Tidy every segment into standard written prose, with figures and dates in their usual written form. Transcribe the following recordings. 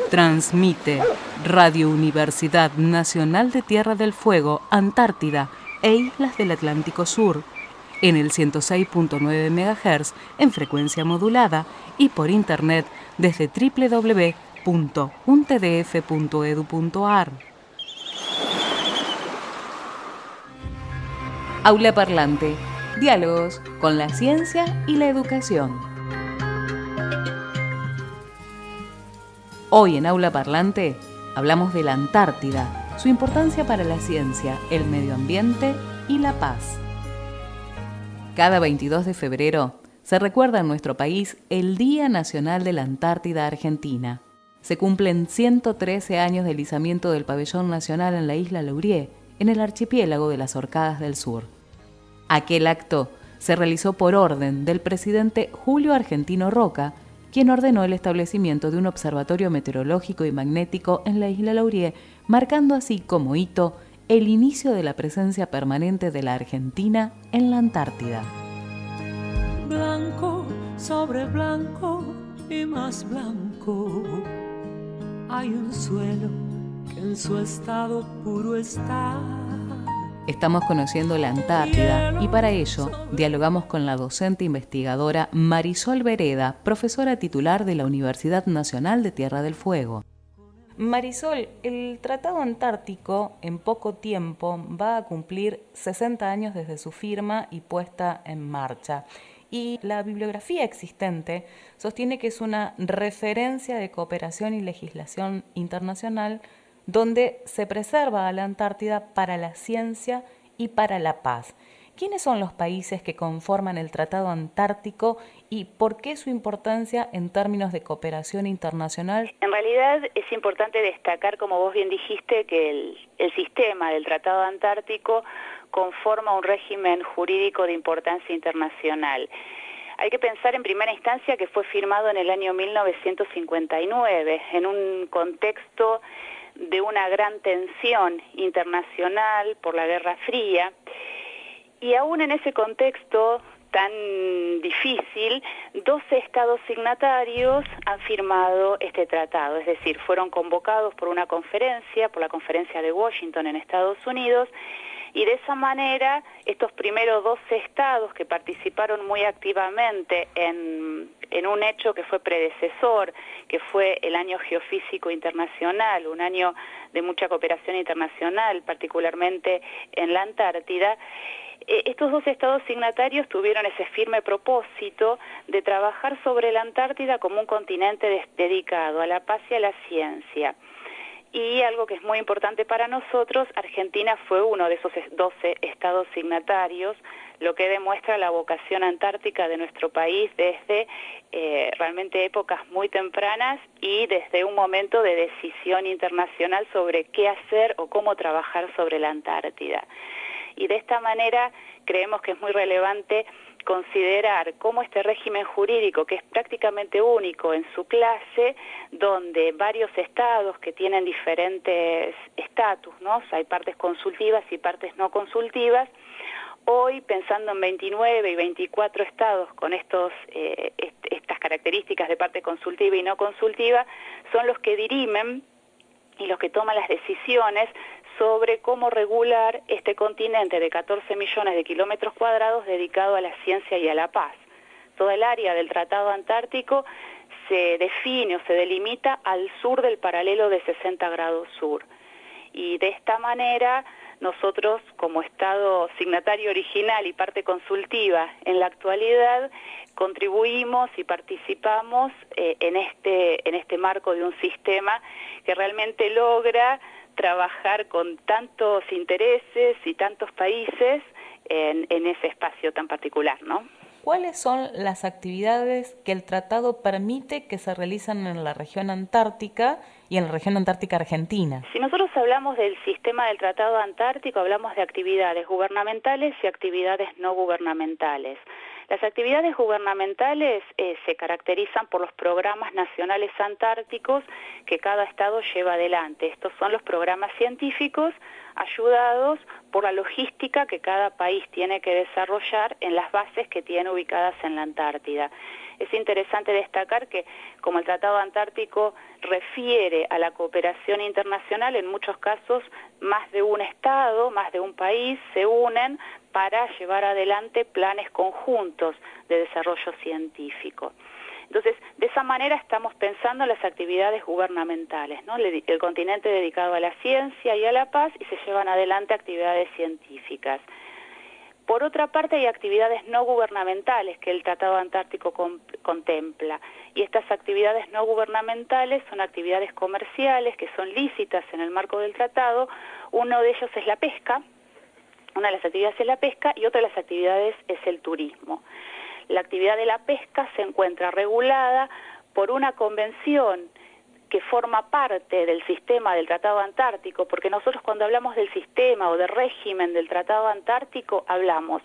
Transmite Radio Universidad Nacional de Tierra del Fuego, Antártida e Islas del Atlántico Sur, en el 106.9 MHz en frecuencia modulada y por internet desde www.untdf.edu.ar. Aula Parlante. Diálogos con la ciencia y la educación. Hoy en Aula Parlante hablamos de la Antártida, su importancia para la ciencia, el medio ambiente y la paz. Cada 22 de febrero se recuerda en nuestro país el Día Nacional de la Antártida Argentina. Se cumplen 113 años del izamiento del pabellón nacional en la isla Laurier, en el archipiélago de las Orcadas del Sur. Aquel acto se realizó por orden del presidente Julio Argentino Roca, quien ordenó el establecimiento de un observatorio meteorológico y magnético en la isla Laurier, marcando así como hito el inicio de la presencia permanente de la Argentina en la Antártida. Blanco sobre blanco y más blanco, hay un suelo que en su estado puro está. Estamos conociendo la Antártida y para ello dialogamos con la docente investigadora Marisol Vereda, profesora titular de la Universidad Nacional de Tierra del Fuego. Marisol, el Tratado Antártico en poco tiempo va a cumplir 60 años desde su firma y puesta en marcha. Y la bibliografía existente sostiene que es una referencia de cooperación y legislación internacional donde se preserva a la Antártida para la ciencia y para la paz. ¿Quiénes son los países que conforman el Tratado Antártico y por qué su importancia en términos de cooperación internacional? En realidad es importante destacar, como vos bien dijiste, que el sistema del Tratado Antártico conforma un régimen jurídico de importancia internacional. Hay que pensar en primera instancia que fue firmado en el año 1959, en un contexto de una gran tensión internacional por la Guerra Fría, y aún en ese contexto tan difícil, 12 estados signatarios han firmado este tratado, es decir, fueron convocados por una conferencia, por la Conferencia de Washington en Estados Unidos, y de esa manera estos primeros 12 estados que participaron muy activamente en un hecho que fue predecesor, que fue el Año Geofísico Internacional, un año de mucha cooperación internacional, particularmente en la Antártida. Estos 12 estados signatarios tuvieron ese firme propósito de trabajar sobre la Antártida como un continente dedicado a la paz y a la ciencia. Y algo que es muy importante para nosotros, Argentina fue uno de esos 12 estados signatarios, lo que demuestra la vocación antártica de nuestro país desde realmente épocas muy tempranas y desde un momento de decisión internacional sobre qué hacer o cómo trabajar sobre la Antártida. Y de esta manera creemos que es muy relevante considerar cómo este régimen jurídico, que es prácticamente único en su clase, donde varios estados que tienen diferentes estatus, ¿no? Hay partes consultivas y partes no consultivas. Hoy, pensando en 29 y 24 estados con estas características de parte consultiva y no consultiva, son los que dirimen y los que toman las decisiones sobre cómo regular este continente de 14 millones de kilómetros cuadrados dedicado a la ciencia y a la paz. Toda el área del Tratado Antártico se define o se delimita al sur del paralelo de 60 grados sur. Y de esta manera nosotros, como Estado signatario original y parte consultiva en la actualidad, contribuimos y participamos en este marco de un sistema que realmente logra trabajar con tantos intereses y tantos países en ese espacio tan particular, ¿no? ¿Cuáles son las actividades que el tratado permite que se realizan en la región antártica y en la región antártica argentina? Si nosotros hablamos del sistema del Tratado Antártico, hablamos de actividades gubernamentales y actividades no gubernamentales. Las actividades gubernamentales se caracterizan por los programas nacionales antárticos que cada estado lleva adelante. Estos son los programas científicos ayudados por la logística que cada país tiene que desarrollar en las bases que tiene ubicadas en la Antártida. Es interesante destacar que, como el Tratado Antártico refiere a la cooperación internacional, en muchos casos más de un Estado, más de un país se unen para llevar adelante planes conjuntos de desarrollo científico. Entonces, de esa manera estamos pensando en las actividades gubernamentales, ¿no? El continente dedicado a la ciencia y a la paz, y se llevan adelante actividades científicas. Por otra parte, hay actividades no gubernamentales que el Tratado Antártico contempla, y estas actividades no gubernamentales son actividades comerciales que son lícitas en el marco del tratado. Uno de ellos es la pesca, una de las actividades es la pesca, y otra de las actividades es el turismo. La actividad de la pesca se encuentra regulada por una convención que forma parte del sistema del Tratado Antártico, porque nosotros cuando hablamos del sistema o del régimen del Tratado Antártico hablamos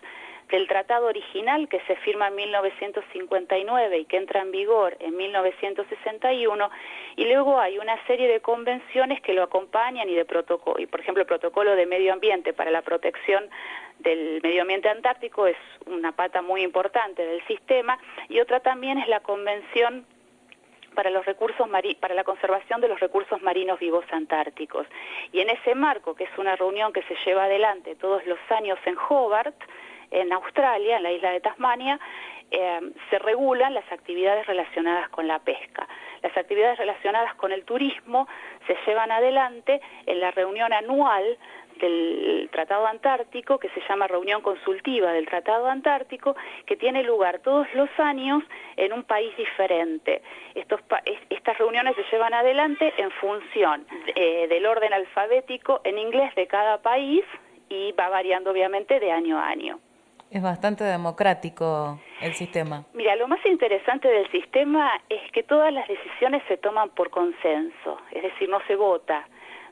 del tratado original que se firma en 1959 y que entra en vigor en 1961, y luego hay una serie de convenciones que lo acompañan y por ejemplo, el protocolo de medio ambiente para la protección del medio ambiente antártico es una pata muy importante del sistema, y otra también es la Convención para la conservación de los recursos marinos vivos antárticos. Y en ese marco, que es una reunión que se lleva adelante todos los años en Hobart, en Australia, en la isla de Tasmania, se regulan las actividades relacionadas con la pesca. Las actividades relacionadas con el turismo se llevan adelante en la reunión anual del Tratado Antártico, que se llama Reunión Consultiva del Tratado Antártico, que tiene lugar todos los años en un país diferente. Estas reuniones se llevan adelante en función del orden alfabético en inglés de cada país, y va variando obviamente de año a año. Es bastante democrático el sistema. Mira, lo más interesante del sistema es que todas las decisiones se toman por consenso, es decir, no se vota.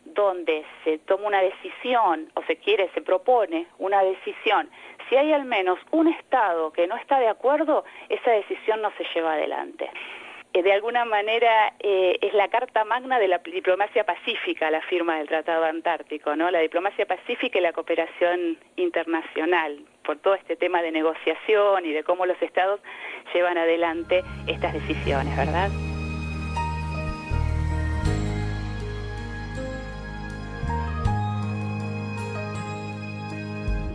Donde se toma una decisión, o se propone una decisión, si hay al menos un Estado que no está de acuerdo, esa decisión no se lleva adelante. De alguna manera es la carta magna de la diplomacia pacífica, la firma del Tratado Antártico, ¿no? La diplomacia pacífica y la cooperación internacional, por todo este tema de negociación y de cómo los Estados llevan adelante estas decisiones, ¿verdad?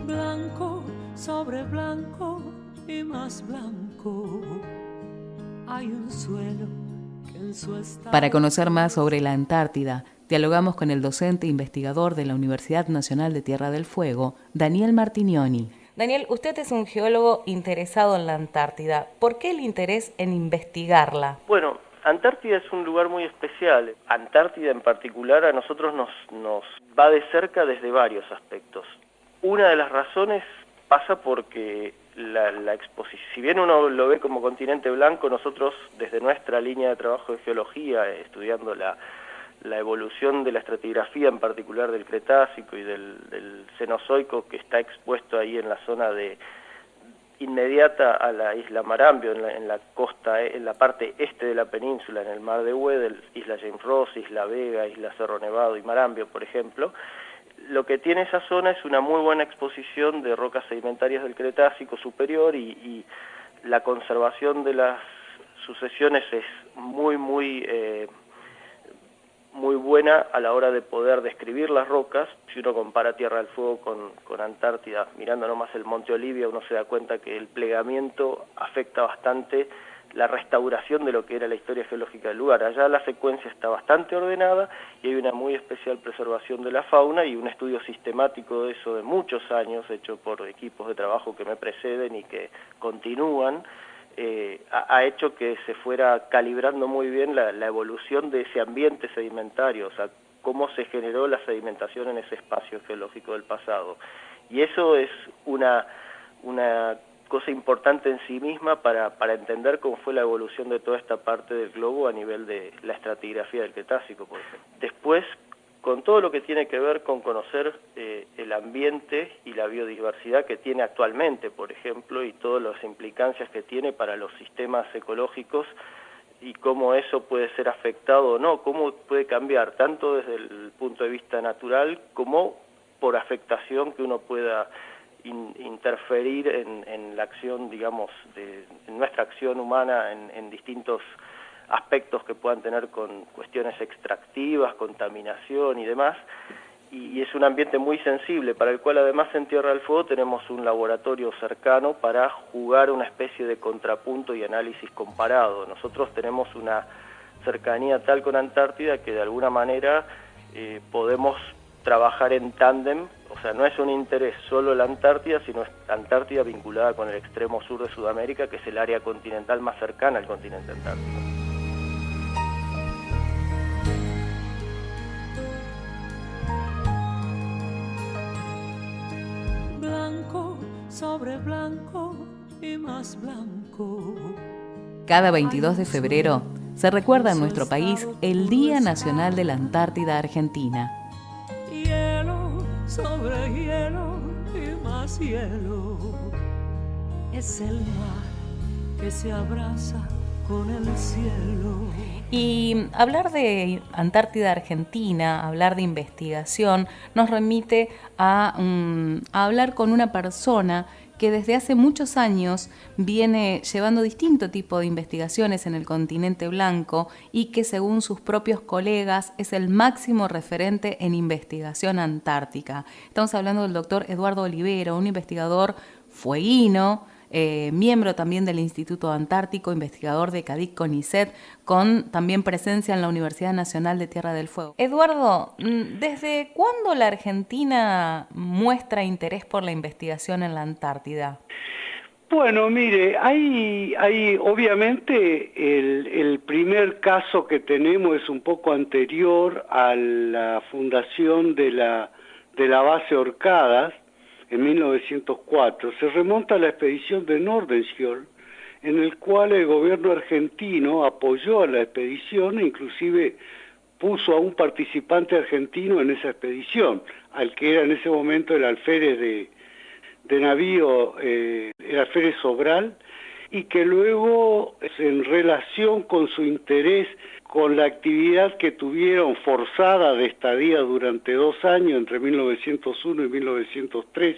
Blanco sobre blanco y más blanco, hay un suelo que en su estado... Para conocer más sobre la Antártida, dialogamos con el docente e investigador de la Universidad Nacional de Tierra del Fuego, Daniel Martignoni. Daniel, usted es un geólogo interesado en la Antártida. ¿Por qué el interés en investigarla? Bueno, Antártida es un lugar muy especial. Antártida en particular a nosotros nos va de cerca desde varios aspectos. Una de las razones pasa porque la exposición, si bien uno lo ve como continente blanco, nosotros desde nuestra línea de trabajo de geología, estudiando la evolución de la estratigrafía, en particular del Cretácico y del Cenozoico, que está expuesto ahí en la zona inmediata a la isla Marambio, en la costa, en la parte este de la península, en el mar de Weddell, isla James Ross, isla Vega, isla Cerro Nevado y Marambio, por ejemplo. Lo que tiene esa zona es una muy buena exposición de rocas sedimentarias del Cretácico superior, y la conservación de las sucesiones es muy buena a la hora de poder describir las rocas. Si uno compara Tierra del Fuego con Antártida, mirando nomás el Monte Olivia, uno se da cuenta que el plegamiento afecta bastante la restauración de lo que era la historia geológica del lugar. Allá la secuencia está bastante ordenada y hay una muy especial preservación de la fauna, y un estudio sistemático de eso de muchos años, hecho por equipos de trabajo que me preceden y que continúan, ha hecho que se fuera calibrando muy bien la evolución de ese ambiente sedimentario, o sea, cómo se generó la sedimentación en ese espacio geológico del pasado. Y eso es una cosa importante en sí misma para entender cómo fue la evolución de toda esta parte del globo a nivel de la estratigrafía del Cretácico, por ejemplo. Después, con todo lo que tiene que ver con conocer el ambiente y la biodiversidad que tiene actualmente, por ejemplo, y todas las implicancias que tiene para los sistemas ecológicos, y cómo eso puede ser afectado o no, cómo puede cambiar, tanto desde el punto de vista natural como por afectación que uno pueda interferir en la acción, digamos, en nuestra acción humana en distintos aspectos que puedan tener con cuestiones extractivas, contaminación y demás, y es un ambiente muy sensible, para el cual además en Tierra del Fuego tenemos un laboratorio cercano para jugar una especie de contrapunto y análisis comparado. Nosotros tenemos una cercanía tal con Antártida que de alguna manera podemos trabajar en tándem, o sea, no es un interés solo la Antártida, sino es Antártida vinculada con el extremo sur de Sudamérica, que es el área continental más cercana al continente antártico. Blanco sobre blanco y más blanco. Cada 22 de febrero se recuerda en nuestro país el Día Nacional de la Antártida Argentina. Hielo sobre hielo y más hielo. Es el mar que se abraza con el cielo. Y hablar de Antártida Argentina, hablar de investigación, nos remite a hablar con una persona que desde hace muchos años viene llevando distinto tipo de investigaciones en el continente blanco y que según sus propios colegas es el máximo referente en investigación antártica. Estamos hablando del doctor Eduardo Olivero, un investigador fueguino, miembro también del Instituto Antártico, investigador de CADIC-CONICET, con también presencia en la Universidad Nacional de Tierra del Fuego. Eduardo, ¿desde cuándo la Argentina muestra interés por la investigación en la Antártida? Bueno, mire, hay obviamente el primer caso que tenemos es un poco anterior a la fundación de la base Orcadas, en 1904, se remonta a la expedición de Nordenskjöld, en el cual el gobierno argentino apoyó a la expedición e inclusive puso a un participante argentino en esa expedición, al que era en ese momento el alférez de navío, el alférez Sobral, y que luego, en relación con su interés con la actividad que tuvieron forzada de estadía durante 2 años, entre 1901 y 1903,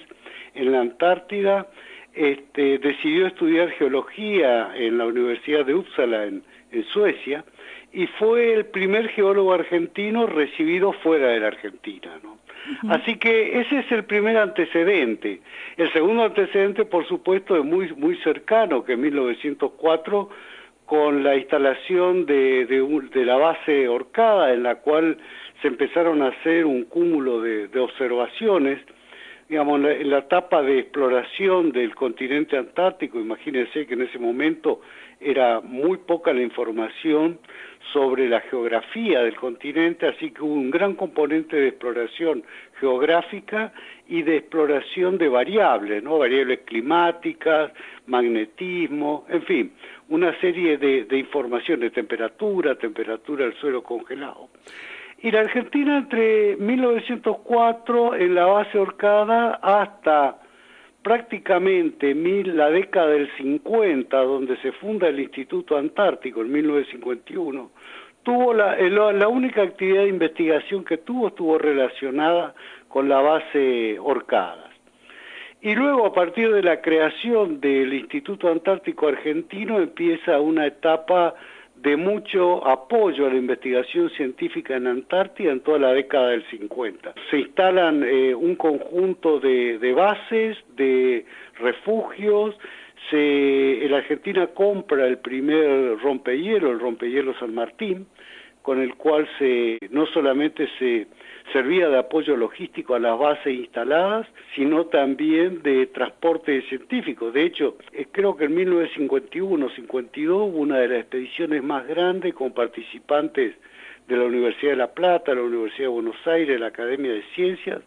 en la Antártida, decidió estudiar geología en la Universidad de Uppsala, en Suecia, y fue el primer geólogo argentino recibido fuera de la Argentina, ¿no? Uh-huh. Así que ese es el primer antecedente. El segundo antecedente, por supuesto, es muy cercano, que en 1904, con la instalación de la base Orcada, en la cual se empezaron a hacer un cúmulo de observaciones, digamos, en la etapa de exploración del continente antártico. Imagínense que en ese momento era muy poca la información sobre la geografía del continente, así que hubo un gran componente de exploración geográfica y de exploración de variables, ¿no? Variables climáticas, magnetismo, en fin, una serie de informaciones, temperatura del suelo congelado. Y la Argentina entre 1904 en la base Orcada hasta prácticamente la década del 50, donde se funda el Instituto Antártico en 1951, tuvo la única actividad de investigación que estuvo relacionada con la base Orcadas. Y luego, a partir de la creación del Instituto Antártico Argentino, empieza una etapa de mucho apoyo a la investigación científica en Antártida en toda la década del 50. Se instalan un conjunto de bases, de refugios, la Argentina compra el primer rompehielo, el rompehielo San Martín, con el cual no solamente se servía de apoyo logístico a las bases instaladas, sino también de transporte científico. De hecho, creo que en 1951-52 hubo una de las expediciones más grandes con participantes de la Universidad de La Plata, la Universidad de Buenos Aires, la Academia de Ciencias.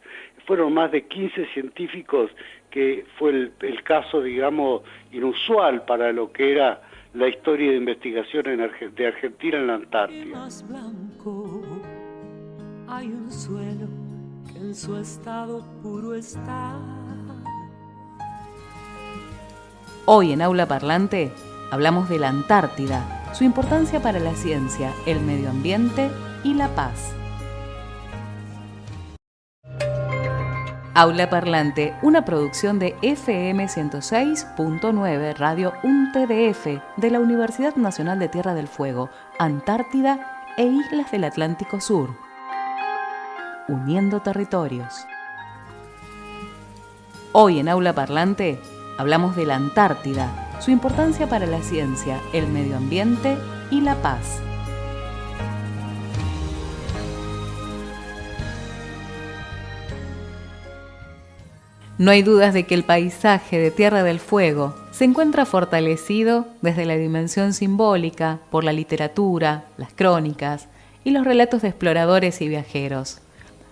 Fueron más de 15 científicos, que fue el caso, digamos, inusual para lo que era la historia de investigación de Argentina en la Antártida. Hay un suelo que en su estado puro está. Hoy en Aula Parlante hablamos de la Antártida, su importancia para la ciencia, el medio ambiente y la paz. Aula Parlante, una producción de FM 106.9 Radio UNTDF de la Universidad Nacional de Tierra del Fuego, Antártida e Islas del Atlántico Sur. Uniendo territorios. Hoy en Aula Parlante hablamos de la Antártida, su importancia para la ciencia, el medio ambiente y la paz. No hay dudas de que el paisaje de Tierra del Fuego se encuentra fortalecido desde la dimensión simbólica por la literatura, las crónicas y los relatos de exploradores y viajeros.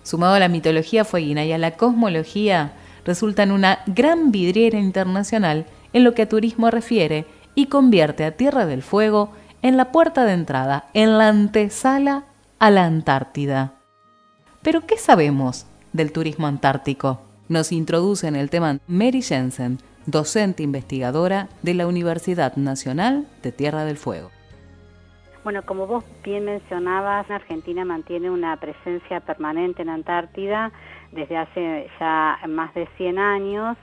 Sumado a la mitología fueguina y a la cosmología, resultan una gran vidriera internacional en lo que a turismo refiere y convierte a Tierra del Fuego en la puerta de entrada, en la antesala a la Antártida. ¿Pero qué sabemos del turismo antártico? Nos introduce en el tema Mary Jensen, docente investigadora de la Universidad Nacional de Tierra del Fuego. Bueno, como vos bien mencionabas, Argentina mantiene una presencia permanente en Antártida desde hace ya más de 100 años.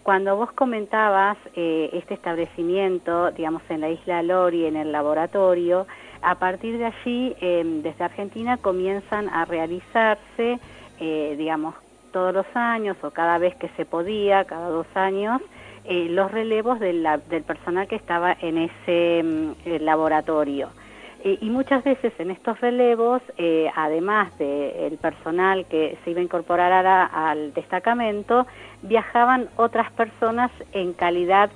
Cuando vos comentabas este establecimiento, digamos, en la isla Lori, en el laboratorio, a partir de allí, desde Argentina comienzan a realizarse, digamos, todos los años o cada vez que se podía, cada 2 años, los relevos del personal que estaba en ese laboratorio. Y muchas veces en estos relevos, además del personal que se iba a incorporar al destacamento, viajaban otras personas en calidad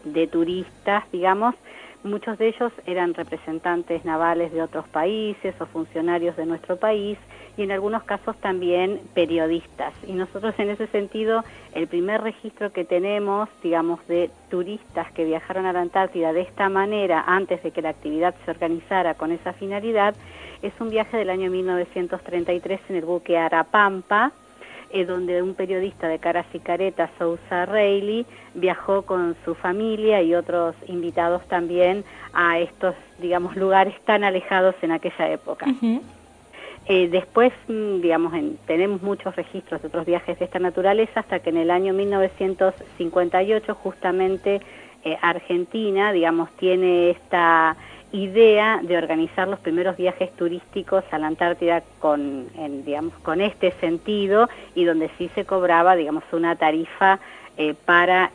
de turistas, digamos. Muchos de ellos eran representantes navales de otros países o funcionarios de nuestro país, y en algunos casos también periodistas. Y nosotros en ese sentido, el primer registro que tenemos, digamos, de turistas que viajaron a la Antártida de esta manera, antes de que la actividad se organizara con esa finalidad, es un viaje del año 1933 en el buque Arapampa, donde un periodista de Caras y Caretas, Sousa Reilly, viajó con su familia y otros invitados también a estos, digamos, lugares tan alejados en aquella época. Uh-huh. Después, digamos, tenemos muchos registros de otros viajes de esta naturaleza, hasta que en el año 1958 justamente Argentina, digamos, tiene esta idea de organizar los primeros viajes turísticos a la Antártida con este sentido, y donde sí se cobraba, digamos, una tarifa para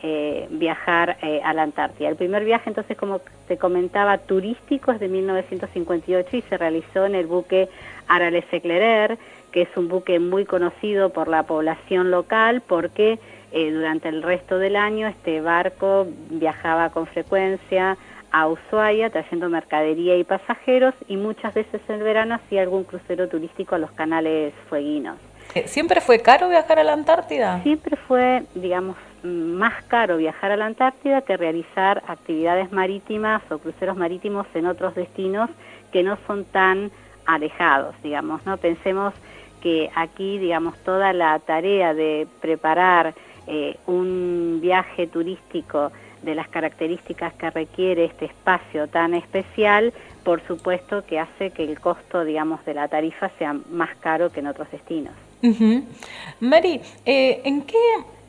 viajar a la Antártida. El primer viaje, entonces, como te comentaba, turístico es de 1958 y se realizó en el buque Arales Leclerc, que es un buque muy conocido por la población local porque durante el resto del año este barco viajaba con frecuencia a Ushuaia trayendo mercadería y pasajeros, y muchas veces en el verano hacía algún crucero turístico a los canales fueguinos. ¿Siempre fue caro viajar a la Antártida? Siempre fue, digamos, más caro viajar a la Antártida que realizar actividades marítimas o cruceros marítimos en otros destinos que no son tan alejados, digamos, ¿no? Pensemos que aquí, digamos, toda la tarea de preparar un viaje turístico de las características que requiere este espacio tan especial, por supuesto que hace que el costo, digamos, de la tarifa sea más caro que en otros destinos. Uh-huh. Mary, ¿en qué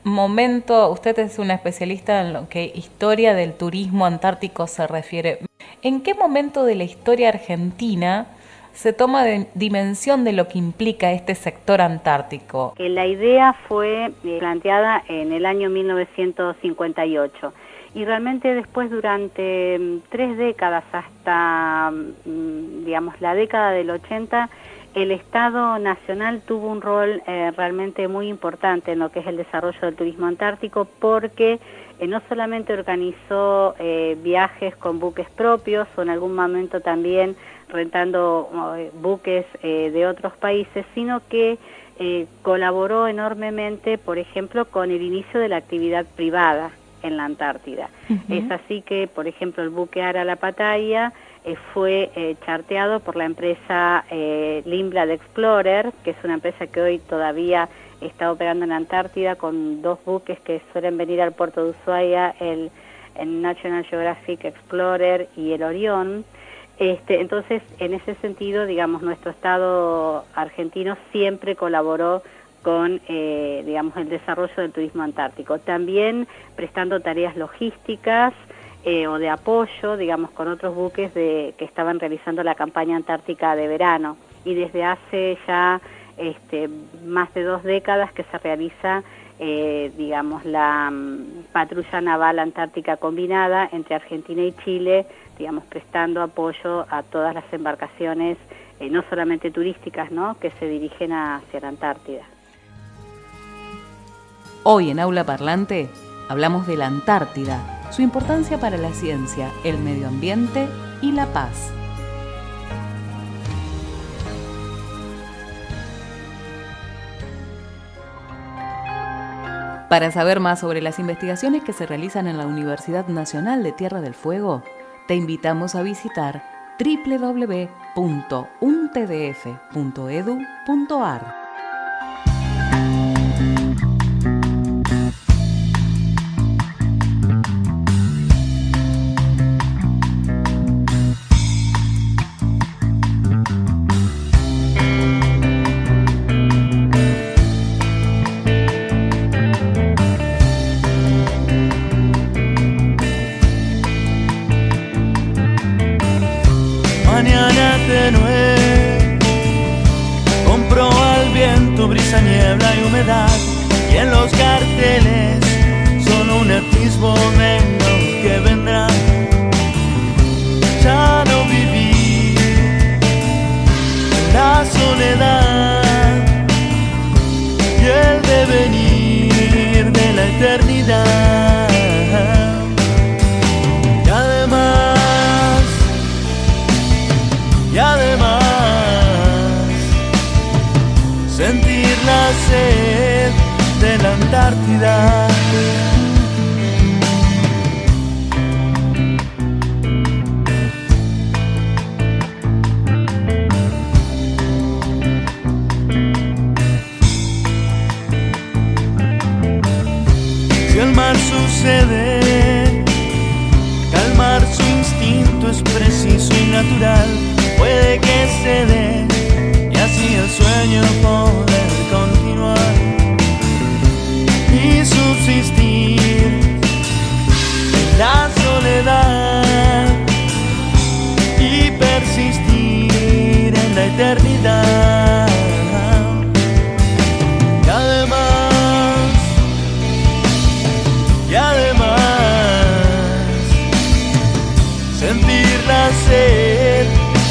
momento, usted es una especialista en lo que historia del turismo antártico se refiere, ¿en qué momento de la historia argentina se toma dimensión de lo que implica este sector antártico? La idea fue planteada en el año 1958 y realmente después durante 3 décadas hasta, digamos, la década del 80, el Estado Nacional tuvo un rol realmente muy importante en lo que es el desarrollo del turismo antártico, porque no solamente organizó viajes con buques propios o en algún momento también rentando buques de otros países, sino que colaboró enormemente, por ejemplo, con el inicio de la actividad privada en la Antártida. Uh-huh. Es así que, por ejemplo, el buque Ara La Pataya fue charteado por la empresa Lindblad Explorer, que es una empresa que hoy todavía está operando en la Antártida con 2 buques que suelen venir al puerto de Ushuaia, el National Geographic Explorer y el Orión. Entonces, en ese sentido, digamos, nuestro Estado argentino siempre colaboró con, digamos, el desarrollo del turismo antártico. También prestando tareas logísticas o de apoyo, digamos, con otros buques que estaban realizando la campaña antártica de verano. Y desde hace ya más de 2 décadas que se realiza, digamos, la patrulla naval antártica combinada entre Argentina y Chile, digamos, prestando apoyo a todas las embarcaciones, no solamente turísticas, ¿no?, que se dirigen hacia la Antártida. Hoy en Aula Parlante hablamos de la Antártida, su importancia para la ciencia, el medio ambiente y la paz. Para saber más sobre las investigaciones que se realizan en la Universidad Nacional de Tierra del Fuego, te invitamos a visitar www.untdf.edu.ar. Mañana tenue, compro al viento, brisa, niebla y humedad, y en los carteles solo un atisbo de lo que vendrá. Ya no viví la soledad y el devenir de la eternidad. Y además sentir la sed de la Antártida. Si el mar sucede, calmar su instinto es preciso y natural. Puede que se dé y así el sueño poder continuar y subsistir en la soledad y persistir en la eternidad. Y además sentir la sed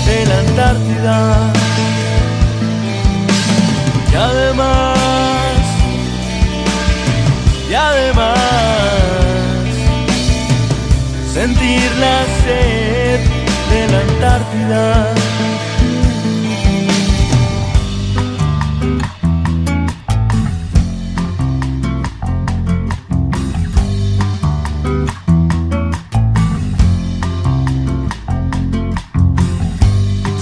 de la Antártida. Y además sentir la sed de la Antártida.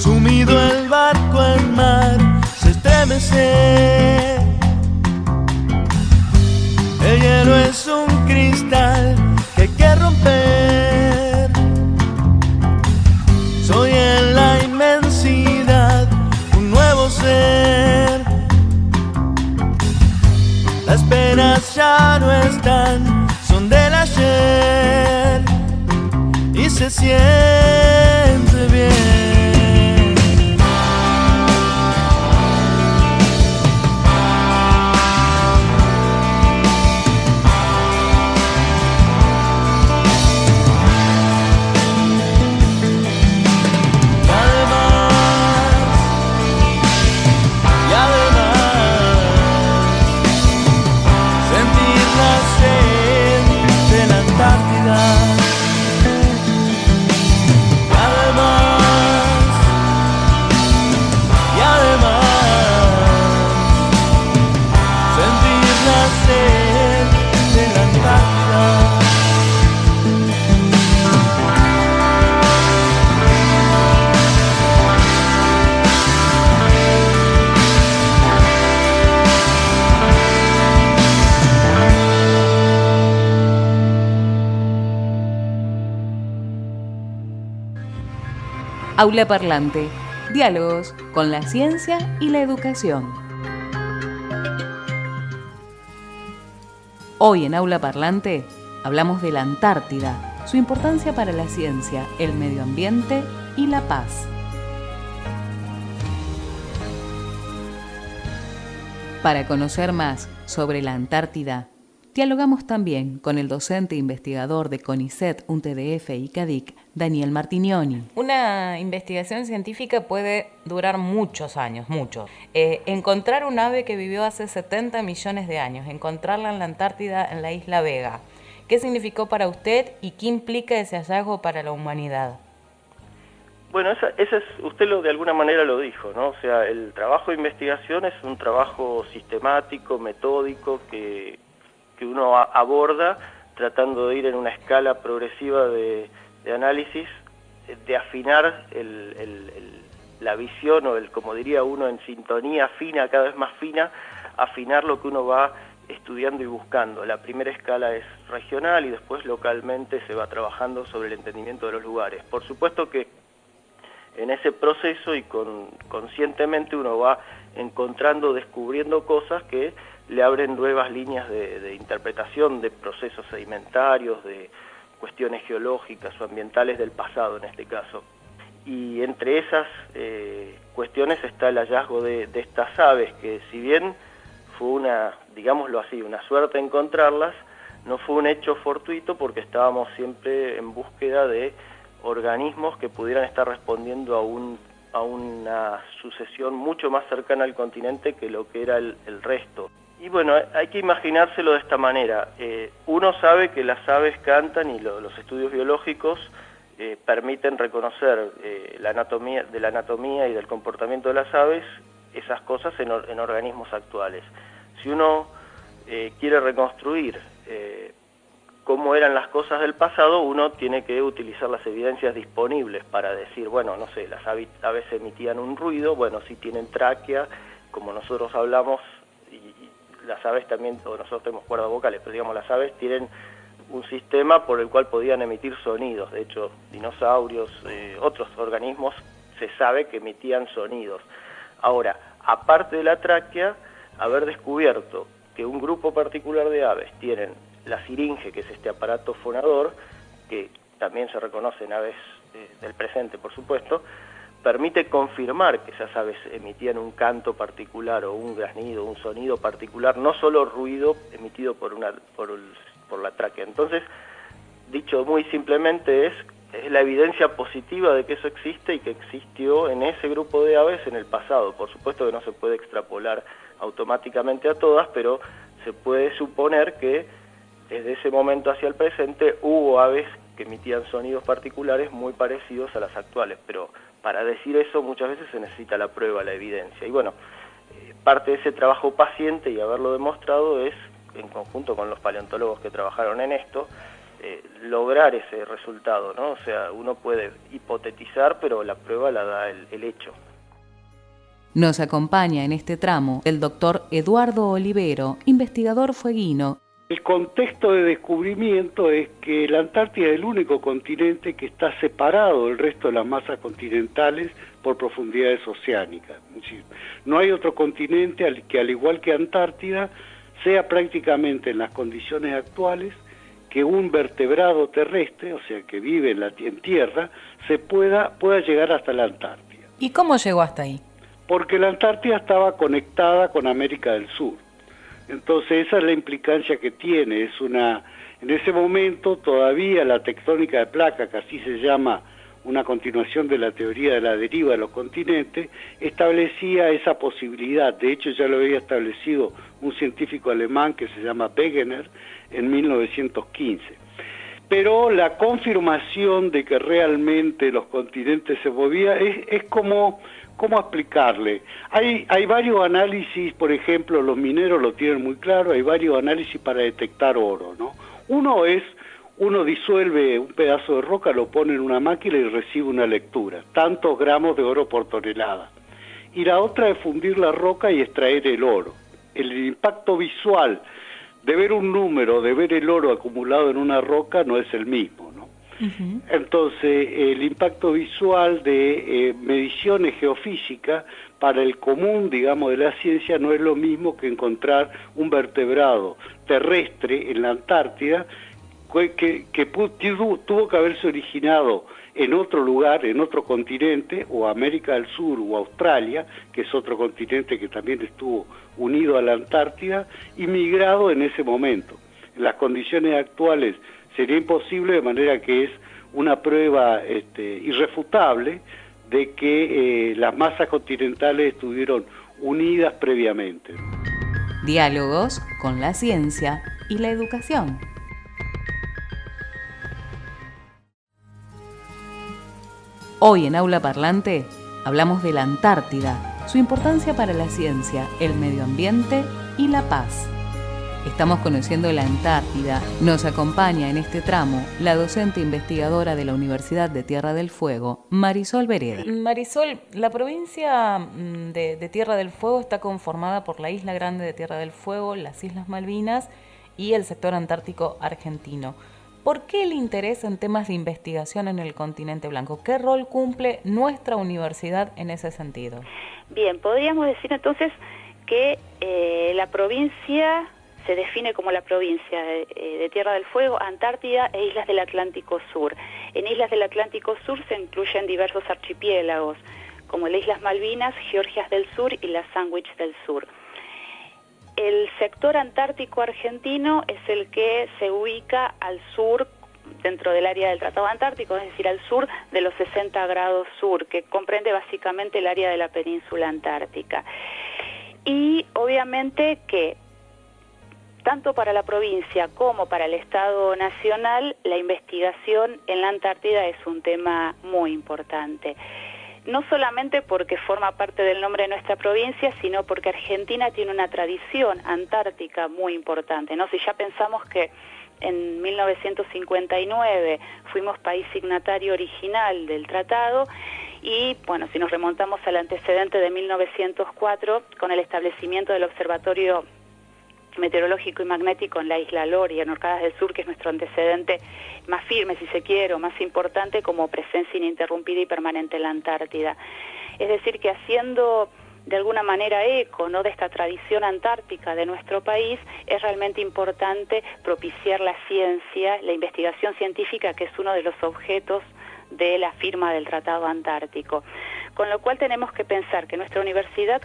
Sumido el barco en mar se estremece. El hielo es un cristal que hay que romper. Soy en la inmensidad un nuevo ser. Las penas ya no están, son del ayer y se siente bien. Aula Parlante, diálogos con la ciencia y la educación. Hoy en Aula Parlante hablamos de la Antártida, su importancia para la ciencia, el medio ambiente y la paz. Para conocer más sobre la Antártida, dialogamos también con el docente e investigador de CONICET, UNTDF y CADIC, Daniel Martignoni. Una investigación científica puede durar muchos años, muchos. Encontrar un ave que vivió hace 70 millones de años, encontrarla en la Antártida, en la isla Vega. ¿Qué significó para usted y qué implica ese hallazgo para la humanidad? Bueno, usted de alguna manera lo dijo, ¿no? O sea, el trabajo de investigación es un trabajo sistemático, metódico, que uno aborda tratando de ir en una escala progresiva de análisis, de afinar la visión, como diría uno, en sintonía fina, cada vez más fina, afinar lo que uno va estudiando y buscando. La primera escala es regional y después localmente se va trabajando sobre el entendimiento de los lugares. Por supuesto que en ese proceso y conscientemente uno va encontrando, descubriendo cosas que le abren nuevas líneas de interpretación de procesos sedimentarios, de cuestiones geológicas o ambientales del pasado en este caso. Y entre esas cuestiones está el hallazgo de estas aves, que si bien fue una, digámoslo así, una suerte encontrarlas, no fue un hecho fortuito porque estábamos siempre en búsqueda de organismos que pudieran estar respondiendo a una sucesión mucho más cercana al continente que lo que era el resto. Y bueno, hay que imaginárselo de esta manera. Uno sabe que las aves cantan y los estudios biológicos permiten reconocer de la anatomía y del comportamiento de las aves esas cosas en organismos actuales. Si uno quiere reconstruir cómo eran las cosas del pasado, uno tiene que utilizar las evidencias disponibles para decir, bueno, no sé, las aves emitían un ruido, bueno, si tienen tráquea, como nosotros hablamos, y las aves también, o nosotros tenemos cuerdas vocales, pero digamos, las aves tienen un sistema por el cual podían emitir sonidos. De hecho, dinosaurios, otros organismos, se sabe que emitían sonidos. Ahora, aparte de la tráquea, haber descubierto que un grupo particular de aves tienen la siringe, que es este aparato fonador, que también se reconoce en aves del presente, por supuesto, permite confirmar que esas aves emitían un canto particular o un graznido, un sonido particular, no solo ruido emitido por la tráquea. Entonces, dicho muy simplemente, es la evidencia positiva de que eso existe y que existió en ese grupo de aves en el pasado. Por supuesto que no se puede extrapolar automáticamente a todas, pero se puede suponer que desde ese momento hacia el presente hubo aves que emitían sonidos particulares muy parecidos a las actuales, pero para decir eso muchas veces se necesita la prueba, la evidencia. Y bueno, parte de ese trabajo paciente y haberlo demostrado es, en conjunto con los paleontólogos que trabajaron en esto, lograr ese resultado, ¿no? O sea, uno puede hipotetizar, pero la prueba la da el hecho. Nos acompaña en este tramo el doctor Eduardo Olivero, investigador fueguino. El contexto de descubrimiento es que la Antártida es el único continente que está separado del resto de las masas continentales por profundidades oceánicas. Es decir, no hay otro continente que, al igual que Antártida, sea prácticamente en las condiciones actuales que un vertebrado terrestre, o sea, que vive en tierra, pueda llegar hasta la Antártida. ¿Y cómo llegó hasta ahí? Porque la Antártida estaba conectada con América del Sur. Entonces esa es la implicancia que tiene. En ese momento todavía la tectónica de placas, que así se llama una continuación de la teoría de la deriva de los continentes, establecía esa posibilidad. De hecho ya lo había establecido un científico alemán que se llama Wegener en 1915. Pero la confirmación de que realmente los continentes se movían es como... ¿Cómo explicarle? Hay varios análisis, por ejemplo, los mineros lo tienen muy claro, hay varios análisis para detectar oro, ¿no? Uno disuelve un pedazo de roca, lo pone en una máquina y recibe una lectura, tantos gramos de oro por tonelada. Y la otra es fundir la roca y extraer el oro. El impacto visual de ver un número, de ver el oro acumulado en una roca no es el mismo, ¿no? Entonces, el impacto visual de mediciones geofísicas para el común, digamos, de la ciencia no es lo mismo que encontrar un vertebrado terrestre en la Antártida que tuvo que haberse originado en otro lugar, en otro continente, o América del Sur o Australia, que es otro continente que también estuvo unido a la Antártida, y migrado en ese momento. En las condiciones actuales sería imposible, de manera que es una prueba irrefutable de que las masas continentales estuvieron unidas previamente. Diálogos con la ciencia y la educación. Hoy en Aula Parlante hablamos de la Antártida, su importancia para la ciencia, el medio ambiente y la paz. Estamos conociendo la Antártida. Nos acompaña en este tramo la docente investigadora de la Universidad de Tierra del Fuego, Marisol Vereda. Marisol, la provincia de Tierra del Fuego está conformada por la Isla Grande de Tierra del Fuego, las Islas Malvinas y el sector antártico argentino. ¿Por qué el interés en temas de investigación en el continente blanco? ¿Qué rol cumple nuestra universidad en ese sentido? Bien, podríamos decir entonces que la provincia se define como la provincia de Tierra del Fuego, Antártida e Islas del Atlántico Sur. En Islas del Atlántico Sur se incluyen diversos archipiélagos, como las Islas Malvinas, Georgias del Sur y las Sandwich del Sur. El sector antártico argentino es el que se ubica al sur, dentro del área del Tratado Antártico, es decir, al sur de los 60 grados sur, que comprende básicamente el área de la península antártica. Y obviamente que tanto para la provincia como para el Estado Nacional, la investigación en la Antártida es un tema muy importante. No solamente porque forma parte del nombre de nuestra provincia, sino porque Argentina tiene una tradición antártica muy importante, ¿no? Si ya pensamos que en 1959 fuimos país signatario original del tratado, y bueno, si nos remontamos al antecedente de 1904, con el establecimiento del Observatorio Meteorológico y Magnético en la isla Loria, en Orcadas del Sur, que es nuestro antecedente más firme, si se quiere, o más importante como presencia ininterrumpida y permanente en la Antártida. Es decir, que haciendo de alguna manera eco, ¿no?, de esta tradición antártica de nuestro país, es realmente importante propiciar la ciencia, la investigación científica, que es uno de los objetos de la firma del Tratado Antártico. Con lo cual tenemos que pensar que nuestra universidad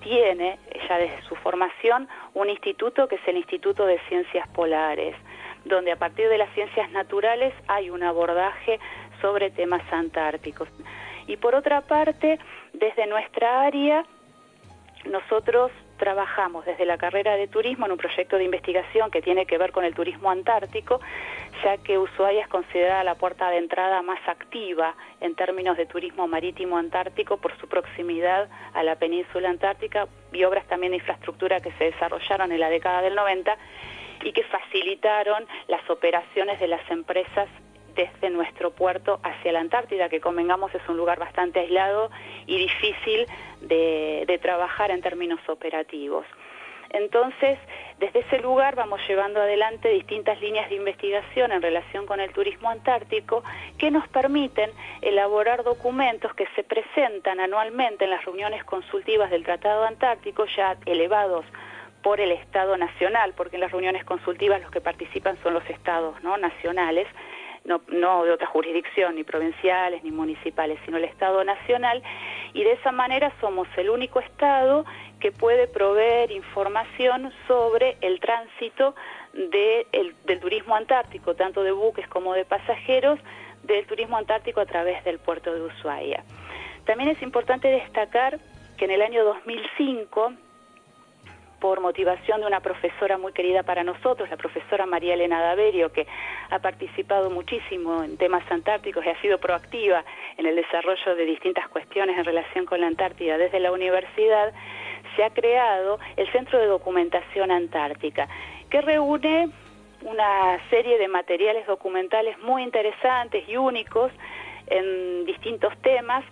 tiene, ya desde su formación, un instituto que es el Instituto de Ciencias Polares, donde a partir de las ciencias naturales hay un abordaje sobre temas antárticos. Y por otra parte, desde nuestra área, nosotros trabajamos desde la carrera de turismo en un proyecto de investigación que tiene que ver con el turismo antártico, ya que Ushuaia es considerada la puerta de entrada más activa en términos de turismo marítimo antártico por su proximidad a la península antártica, y obras también de infraestructura que se desarrollaron en la década del 90 y que facilitaron las operaciones de las empresas desde nuestro puerto hacia la Antártida, que convengamos es un lugar bastante aislado y difícil de trabajar en términos operativos. Entonces, desde ese lugar vamos llevando adelante distintas líneas de investigación en relación con el turismo antártico que nos permiten elaborar documentos que se presentan anualmente en las reuniones consultivas del Tratado Antártico, ya elevados por el Estado Nacional, porque en las reuniones consultivas los que participan son los estados, ¿no?, nacionales, no de otra jurisdicción, ni provinciales, ni municipales, sino el Estado Nacional, y de esa manera somos el único Estado que puede proveer información sobre el tránsito del turismo antártico, tanto de buques como de pasajeros, del turismo antártico a través del puerto de Ushuaia. También es importante destacar que en el año 2005, por motivación de una profesora muy querida para nosotros, la profesora María Elena Daverio, que ha participado muchísimo en temas antárticos y ha sido proactiva en el desarrollo de distintas cuestiones en relación con la Antártida desde la universidad, se ha creado el Centro de Documentación Antártica, que reúne una serie de materiales documentales muy interesantes y únicos en distintos temas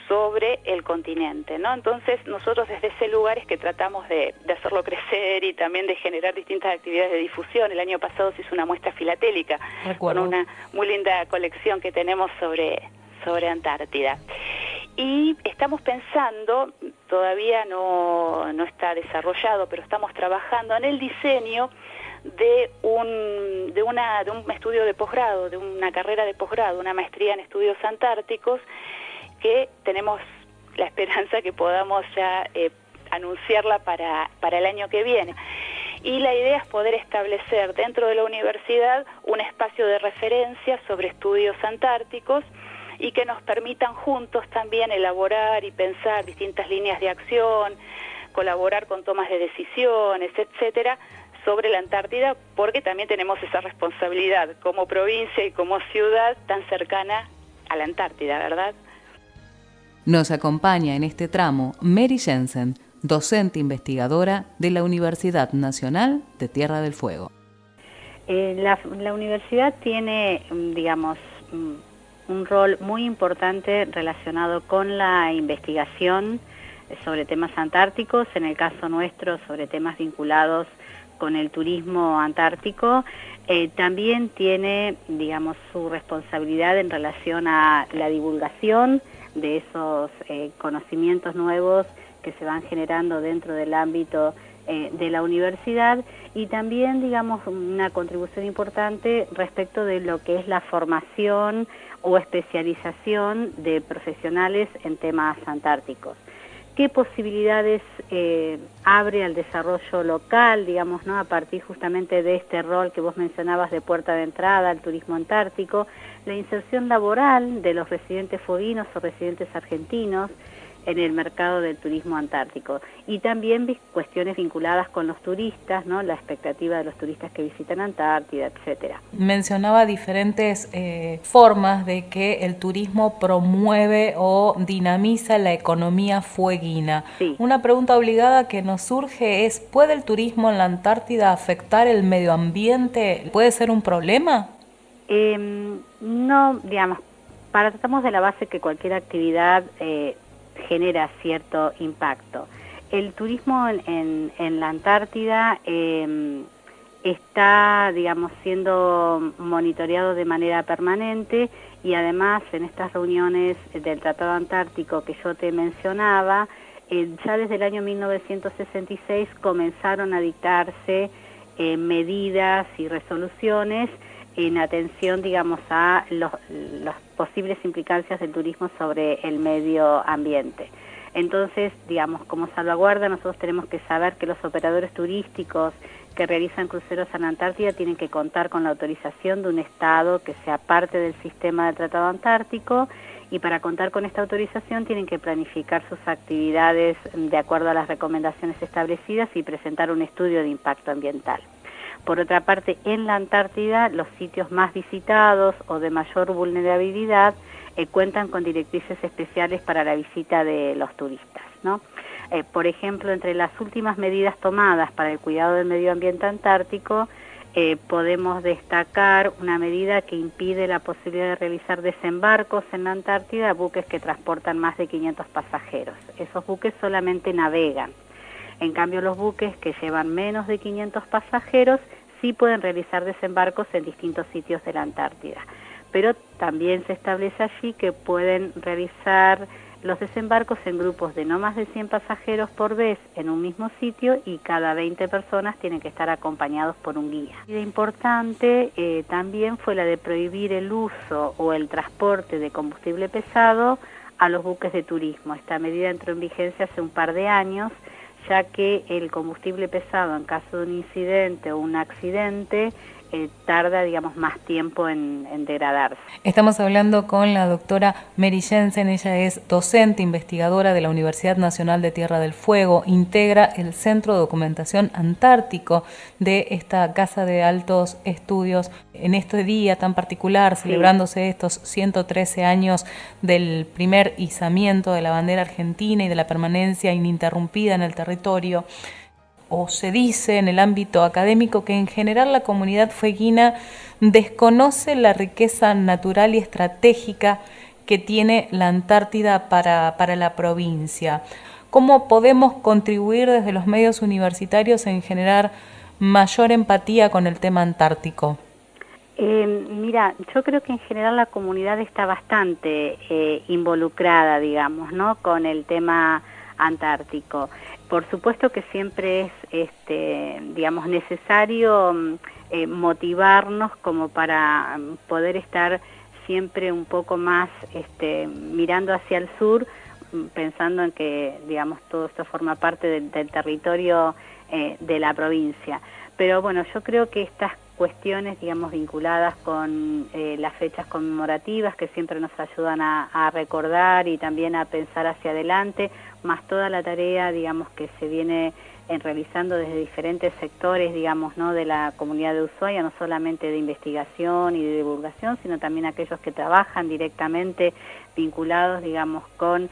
sobre el continente, ¿no? Entonces nosotros desde ese lugar es que tratamos de hacerlo crecer y también de generar distintas actividades de difusión. El año pasado se hizo una muestra filatélica con una muy linda colección que tenemos sobre Antártida. Y estamos pensando, todavía no está desarrollado, pero estamos trabajando en el diseño de un estudio de posgrado, de una carrera de posgrado, una maestría en estudios antárticos, que tenemos la esperanza que podamos ya anunciarla para el año que viene. Y la idea es poder establecer dentro de la universidad un espacio de referencia sobre estudios antárticos y que nos permitan juntos también elaborar y pensar distintas líneas de acción, colaborar con tomas de decisiones, etcétera, sobre la Antártida, porque también tenemos esa responsabilidad como provincia y como ciudad tan cercana a la Antártida, ¿verdad? Nos acompaña en este tramo Mary Jensen, docente investigadora de la Universidad Nacional de Tierra del Fuego. La universidad tiene, digamos, un rol muy importante relacionado con la investigación sobre temas antárticos, en el caso nuestro sobre temas vinculados con el turismo antártico. También tiene, digamos, su responsabilidad en relación a la divulgación de esos conocimientos nuevos que se van generando dentro del ámbito de la universidad, y también, digamos, una contribución importante respecto de lo que es la formación o especialización de profesionales en temas antárticos. ¿Qué posibilidades abre al desarrollo local, digamos, ¿no? A partir justamente de este rol que vos mencionabas de puerta de entrada al turismo antártico, la inserción laboral de los residentes fueguinos o residentes argentinos en el mercado del turismo antártico, y también cuestiones vinculadas con los turistas, ¿no? La expectativa de los turistas que visitan Antártida, etcétera. Mencionaba diferentes formas de que el turismo promueve o dinamiza la economía fueguina. Sí. Una pregunta obligada que nos surge es: ¿puede el turismo en la Antártida afectar el medio ambiente? ¿Puede ser un problema? No, digamos, partamos de la base que cualquier actividad genera cierto impacto. El turismo en la Antártida está, digamos, siendo monitoreado de manera permanente, y además en estas reuniones del Tratado Antártico que yo te mencionaba, ya desde el año 1966 comenzaron a dictarse medidas y resoluciones en atención, digamos, a las posibles implicancias del turismo sobre el medio ambiente. Entonces, digamos, como salvaguarda, nosotros tenemos que saber que los operadores turísticos que realizan cruceros en la Antártida tienen que contar con la autorización de un Estado que sea parte del sistema del Tratado Antártico, y para contar con esta autorización tienen que planificar sus actividades de acuerdo a las recomendaciones establecidas y presentar un estudio de impacto ambiental. Por otra parte, en la Antártida, los sitios más visitados o de mayor vulnerabilidad cuentan con directrices especiales para la visita de los turistas, ¿no? Por ejemplo, entre las últimas medidas tomadas para el cuidado del medio ambiente antártico, podemos destacar una medida que impide la posibilidad de realizar desembarcos en la Antártida a buques que transportan más de 500 pasajeros. Esos buques solamente navegan. En cambio, los buques que llevan menos de 500 pasajeros sí pueden realizar desembarcos en distintos sitios de la Antártida. Pero también se establece allí que pueden realizar los desembarcos en grupos de no más de 100 pasajeros por vez en un mismo sitio, y cada 20 personas tienen que estar acompañados por un guía. Y importante también fue la de prohibir el uso o el transporte de combustible pesado a los buques de turismo. Esta medida entró en vigencia hace un par de años, ya que el combustible pesado, en caso de un incidente o un accidente, tarda, digamos, más tiempo en degradarse. Estamos hablando con la doctora Mary Jensen. Ella es docente investigadora de la Universidad Nacional de Tierra del Fuego, integra el Centro de Documentación Antártico de esta Casa de Altos Estudios. En este día tan particular, celebrándose estos 113 años del primer izamiento de la bandera argentina y de la permanencia ininterrumpida en el territorio, o se dice en el ámbito académico que en general la comunidad fueguina desconoce la riqueza natural y estratégica que tiene la Antártida para la provincia. ¿Cómo podemos contribuir desde los medios universitarios en generar mayor empatía con el tema antártico? Mira, yo creo que en general la comunidad está bastante involucrada, digamos, ¿no?, con el tema antártico. Por supuesto que siempre es, digamos, necesario motivarnos como para poder estar siempre un poco más mirando hacia el sur, pensando en que, digamos, todo esto forma parte del territorio de la provincia. Pero bueno, yo creo que estas cuestiones, digamos, vinculadas con las fechas conmemorativas que siempre nos ayudan a recordar y también a pensar hacia adelante, más toda la tarea, digamos, que se viene realizando desde diferentes sectores, digamos, ¿no?, de la comunidad de Ushuaia, no solamente de investigación y de divulgación, sino también aquellos que trabajan directamente vinculados, digamos, con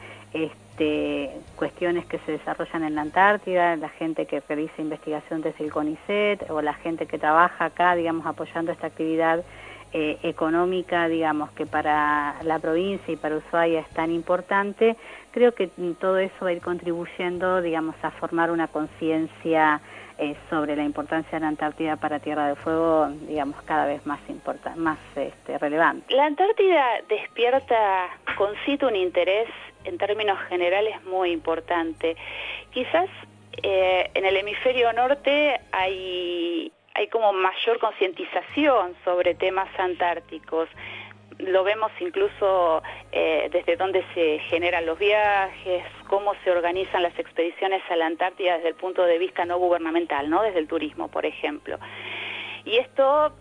cuestiones que se desarrollan en la Antártida, la gente que realiza investigación desde el CONICET o la gente que trabaja acá, digamos, apoyando esta actividad económica, digamos, que para la provincia y para Ushuaia es tan importante. Creo que todo eso va a ir contribuyendo, digamos, a formar una conciencia sobre la importancia de la Antártida para Tierra del Fuego, digamos, cada vez más relevante. La Antártida despierta concito un interés en términos generales muy importante. Quizás en el hemisferio norte hay como mayor concientización sobre temas antárticos. Lo vemos incluso desde dónde se generan los viajes, cómo se organizan las expediciones a la Antártida desde el punto de vista no gubernamental, ¿no?, desde el turismo, por ejemplo. Y esto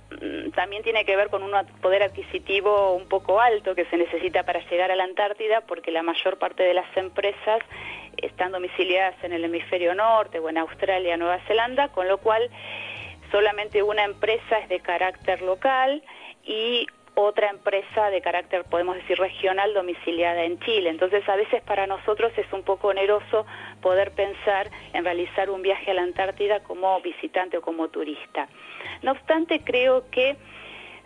también tiene que ver con un poder adquisitivo un poco alto que se necesita para llegar a la Antártida, porque la mayor parte de las empresas están domiciliadas en el hemisferio norte o en Australia, Nueva Zelanda, con lo cual solamente una empresa es de carácter local y otra empresa de carácter, podemos decir, regional, domiciliada en Chile. Entonces, a veces para nosotros es un poco oneroso poder pensar en realizar un viaje a la Antártida como visitante o como turista. No obstante, creo que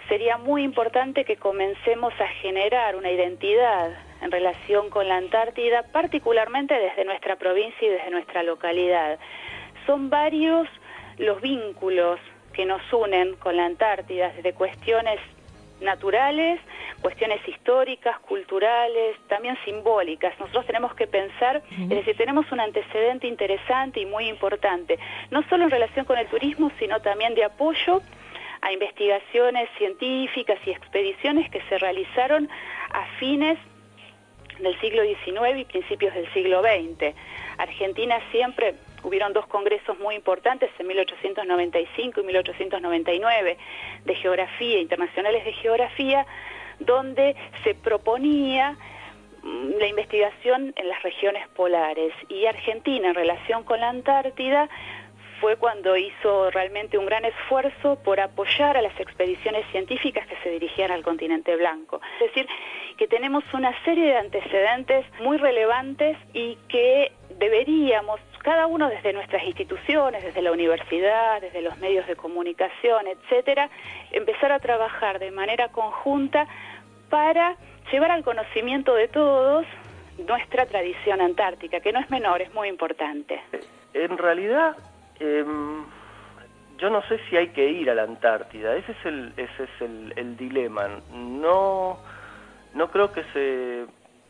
sería muy importante que comencemos a generar una identidad en relación con la Antártida, particularmente desde nuestra provincia y desde nuestra localidad. Son varios los vínculos que nos unen con la Antártida, desde cuestiones naturales, cuestiones históricas, culturales, también simbólicas. Nosotros tenemos que pensar, es decir, tenemos un antecedente interesante y muy importante, no solo en relación con el turismo, sino también de apoyo a investigaciones científicas y expediciones que se realizaron a fines del siglo XIX y principios del siglo XX. Argentina siempre, hubieron dos congresos muy importantes en 1895 y 1899 de geografía, internacionales de geografía, donde se proponía la investigación en las regiones polares, y Argentina en relación con la Antártida fue cuando hizo realmente un gran esfuerzo por apoyar a las expediciones científicas que se dirigían al continente blanco. Es decir, que tenemos una serie de antecedentes muy relevantes y que deberíamos, cada uno desde nuestras instituciones, desde la universidad, desde los medios de comunicación, etcétera, empezar a trabajar de manera conjunta para llevar al conocimiento de todos nuestra tradición antártica, que no es menor, es muy importante. En realidad, yo no sé si hay que ir a la Antártida, ese es el dilema. No creo que se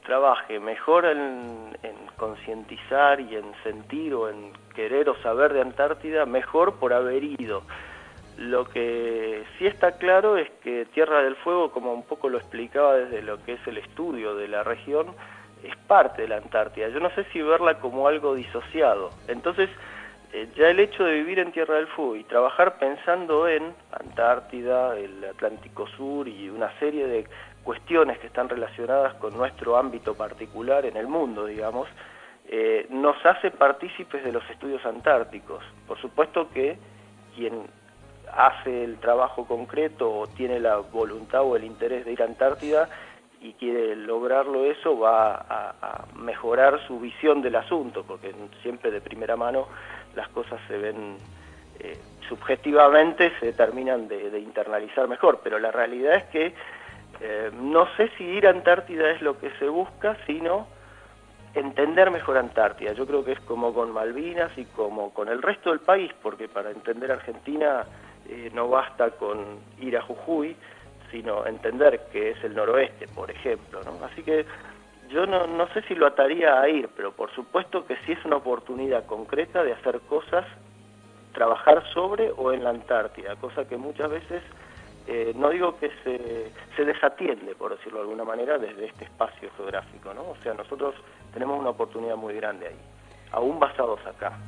trabaje mejor en concientizar y en sentir o en querer o saber de Antártida, mejor por haber ido. Lo que sí está claro es que Tierra del Fuego, como un poco lo explicaba desde lo que es el estudio de la región, es parte de la Antártida. Yo no sé si verla como algo disociado. Entonces, ya el hecho de vivir en Tierra del Fuego y trabajar pensando en Antártida, el Atlántico Sur y una serie de cuestiones que están relacionadas con nuestro ámbito particular en el mundo, digamos, nos hace partícipes de los estudios antárticos. Por supuesto que quien hace el trabajo concreto o tiene la voluntad o el interés de ir a Antártida y quiere lograrlo, eso va a mejorar su visión del asunto, porque siempre de primera mano las cosas se ven subjetivamente, se terminan de internalizar mejor, pero la realidad es que No sé si ir a Antártida es lo que se busca, sino entender mejor Antártida. Yo creo que es como con Malvinas y como con el resto del país, porque para entender Argentina no basta con ir a Jujuy, sino entender que es el noroeste, por ejemplo, ¿no? Así que yo no sé si lo ataría a ir, pero por supuesto que sí es una oportunidad concreta de hacer cosas, trabajar sobre o en la Antártida, cosa que muchas veces, no digo que se desatiende, por decirlo de alguna manera, desde este espacio geográfico, ¿no? O sea, nosotros tenemos una oportunidad muy grande ahí, aún basados acá.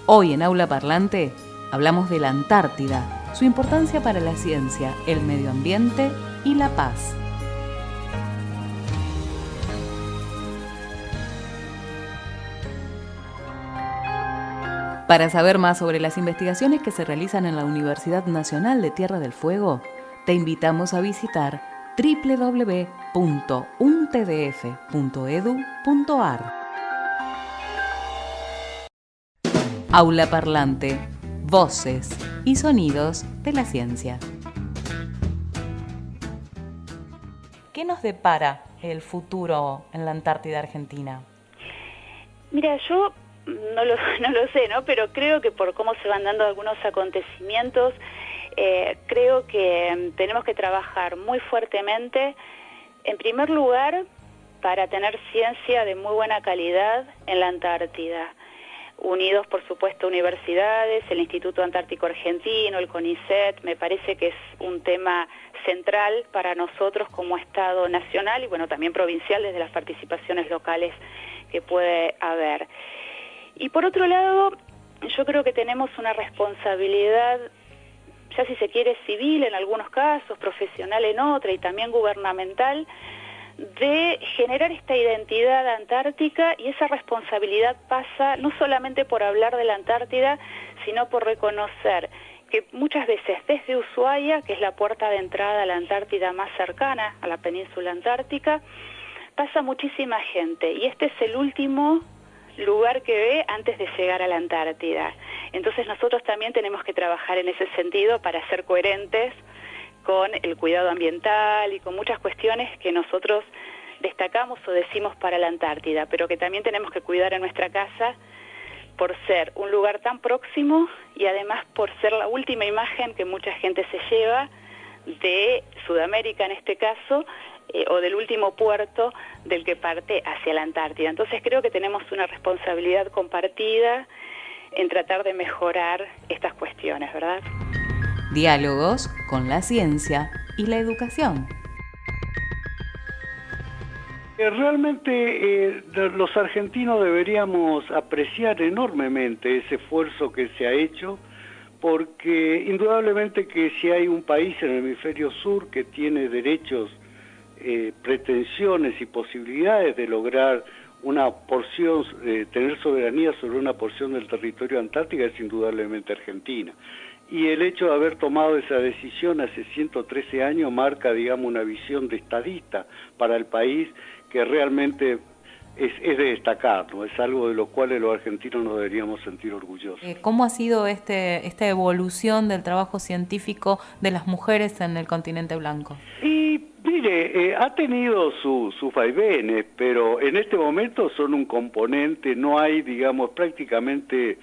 Hoy en Aula Parlante hablamos de la Antártida, su importancia para la ciencia, el medio ambiente y la paz. Para saber más sobre las investigaciones que se realizan en la Universidad Nacional de Tierra del Fuego, te invitamos a visitar www.untdf.edu.ar. Aula Parlante, voces y sonidos de la ciencia. ¿Qué nos depara el futuro en la Antártida Argentina? Mira, yo no lo sé, ¿no? Pero creo que por cómo se van dando algunos acontecimientos, creo que tenemos que trabajar muy fuertemente, en primer lugar, para tener ciencia de muy buena calidad en la Antártida. Unidos, por supuesto, universidades, el Instituto Antártico Argentino, el CONICET, me parece que es un tema central para nosotros como Estado nacional y, bueno, también provincial desde las participaciones locales que puede haber. Y por otro lado, yo creo que tenemos una responsabilidad, ya si se quiere civil en algunos casos, profesional en otra y también gubernamental, de generar esta identidad antártica, y esa responsabilidad pasa no solamente por hablar de la Antártida, sino por reconocer que muchas veces desde Ushuaia, que es la puerta de entrada a la Antártida más cercana a la península antártica, pasa muchísima gente y este es el último lugar que ve antes de llegar a la Antártida. Entonces nosotros también tenemos que trabajar en ese sentido para ser coherentes con el cuidado ambiental y con muchas cuestiones que nosotros destacamos o decimos para la Antártida, pero que también tenemos que cuidar en nuestra casa por ser un lugar tan próximo y además por ser la última imagen que mucha gente se lleva de Sudamérica en este caso, o del último puerto del que parte hacia la Antártida. Entonces creo que tenemos una responsabilidad compartida en tratar de mejorar estas cuestiones, ¿verdad? Diálogos con la ciencia y la educación. Realmente los argentinos deberíamos apreciar enormemente ese esfuerzo que se ha hecho, porque indudablemente que si hay un país en el hemisferio sur que tiene derechos, pretensiones y posibilidades de lograr una porción, tener soberanía sobre una porción del territorio antártico, es indudablemente Argentina. Y el hecho de haber tomado esa decisión hace 113 años marca, digamos, una visión de estadista para el país que realmente es de destacar, ¿no? Es algo de lo cual los argentinos nos deberíamos sentir orgullosos. ¿Cómo ha sido esta evolución del trabajo científico de las mujeres en el continente blanco? Y mire, ha tenido sus vaivenes, pero en este momento son un componente, no hay, digamos, prácticamente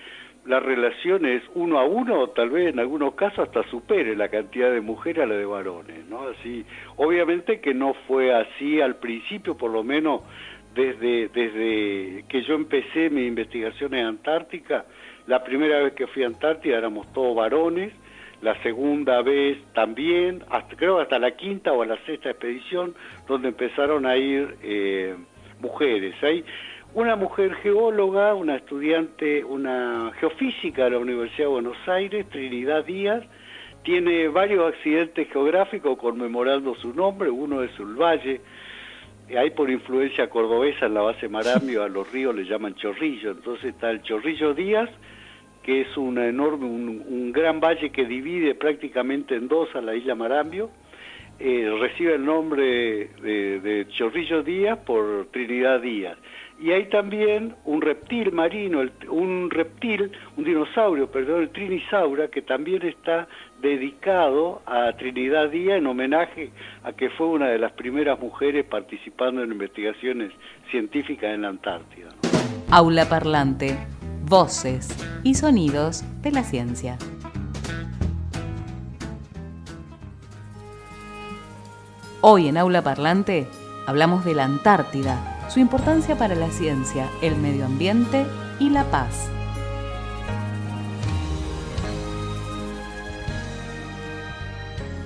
las relaciones uno a uno, tal vez en algunos casos hasta supere la cantidad de mujeres a la de varones, ¿no? Así, obviamente que no fue así al principio, por lo menos desde que yo empecé mi investigación en Antártica. La primera vez que fui a Antártida éramos todos varones, la segunda vez también, creo hasta la quinta o a la sexta expedición, donde empezaron a ir mujeres. Hay una mujer geóloga, una estudiante, una geofísica de la Universidad de Buenos Aires, Trinidad Díaz, tiene varios accidentes geográficos conmemorando su nombre, uno es el Valle, hay por influencia cordobesa en la base Marambio, a los ríos le llaman Chorrillo, entonces está el Chorrillo Díaz, que es una enorme, un gran valle que divide prácticamente en dos a la isla Marambio, recibe el nombre de Chorrillo Díaz por Trinidad Díaz. Y hay también un reptil marino, un dinosaurio, el Trinisaura, que también está dedicado a Trinidad Díaz en homenaje a que fue una de las primeras mujeres participando en investigaciones científicas en la Antártida. Aula Parlante, voces y sonidos de la ciencia. Hoy en Aula Parlante hablamos de la Antártida, su importancia para la ciencia, el medio ambiente y la paz.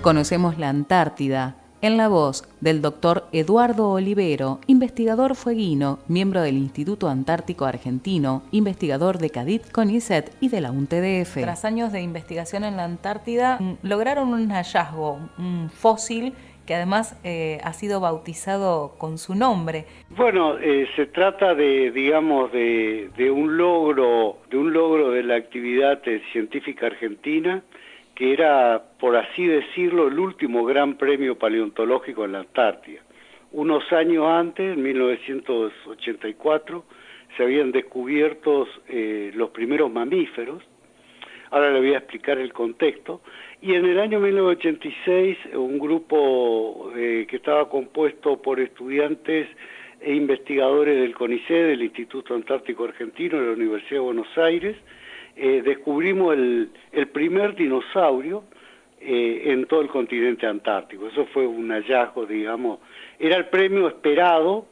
Conocemos la Antártida en la voz del doctor Eduardo Olivero, investigador fueguino, miembro del Instituto Antártico Argentino, investigador de CADIT CONICET y de la UNTDF. Tras años de investigación en la Antártida, lograron un hallazgo, un fósil que además ha sido bautizado con su nombre. Bueno, se trata de un logro de la actividad científica argentina, que era, por así decirlo, el último gran premio paleontológico en la Antártida. Unos años antes, en 1984, se habían descubierto los primeros mamíferos. Ahora le voy a explicar el contexto. Y en el año 1986, un grupo que estaba compuesto por estudiantes e investigadores del CONICET, del Instituto Antártico Argentino, de la Universidad de Buenos Aires, descubrimos el primer dinosaurio en todo el continente antártico. Eso fue un hallazgo, era el premio esperado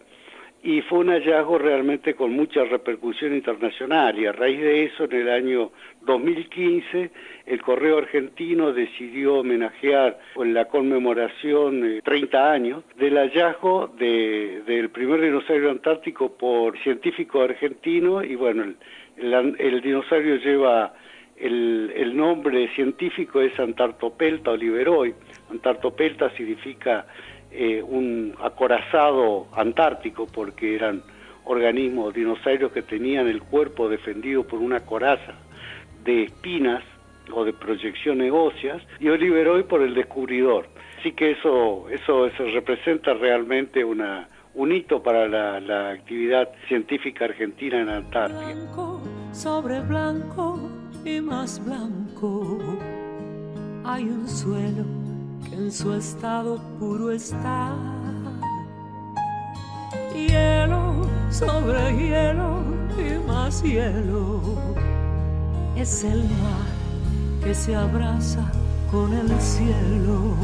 y fue un hallazgo realmente con mucha repercusión internacional, y a raíz de eso, en el año 2015, el Correo Argentino decidió homenajear con la conmemoración 30 años del hallazgo del primer dinosaurio antártico por científicos argentinos, y bueno, el dinosaurio lleva el nombre científico, es Antartopelta oliveroi. Antartopelta significa un acorazado antártico, porque eran organismos, dinosaurios que tenían el cuerpo defendido por una coraza de espinas o de proyecciones óseas, y oliveroi por el descubridor. Así que eso representa realmente un hito para la actividad científica argentina en Antártida. Blanco sobre blanco y más blanco, hay un suelo que en su estado puro está. Hielo sobre hielo y más hielo, es el mar que se abraza con el cielo.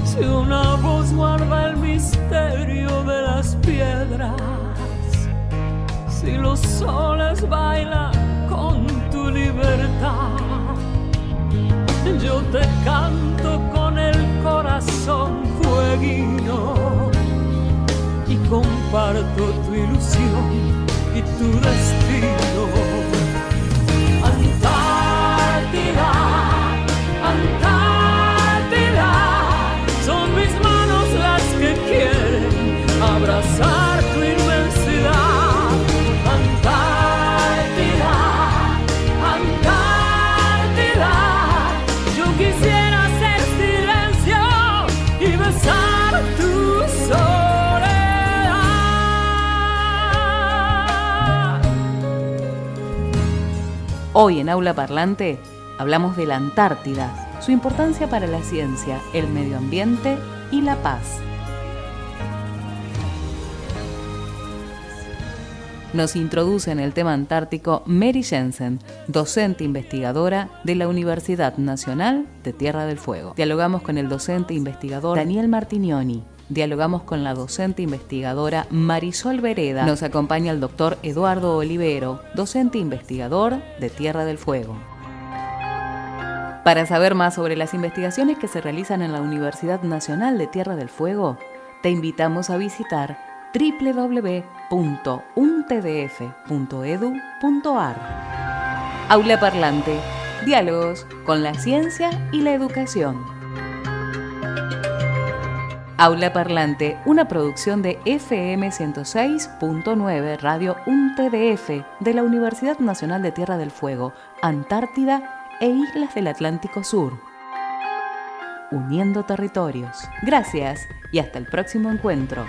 Si una voz guarda el misterio de las piedras, si los soles bailan con tu libertad, yo te canto con el corazón fueguino y comparto tu ilusión y tu destino. Antártida, Antártida, son mis manos las que quieren abrazar tu inmensidad. Antártida, Antártida, yo quisiera hacer silencio y besar tu soledad. Hoy en Aula Parlante hablamos de la Antártida, su importancia para la ciencia, el medio ambiente y la paz. Nos introduce en el tema antártico Mary Jensen, docente investigadora de la Universidad Nacional de Tierra del Fuego. Dialogamos con el docente investigador Daniel Martignoni. Dialogamos con la docente investigadora Marisol Vereda. Nos acompaña el doctor Eduardo Olivero, docente investigador de Tierra del Fuego. Para saber más sobre las investigaciones que se realizan en la Universidad Nacional de Tierra del Fuego, te invitamos a visitar www.untdf.edu.ar. Aula Parlante, diálogos con la ciencia y la educación. Aula Parlante, una producción de FM 106.9 Radio UNTDF de la Universidad Nacional de Tierra del Fuego, Antártida e Islas del Atlántico Sur. Uniendo territorios. Gracias y hasta el próximo encuentro.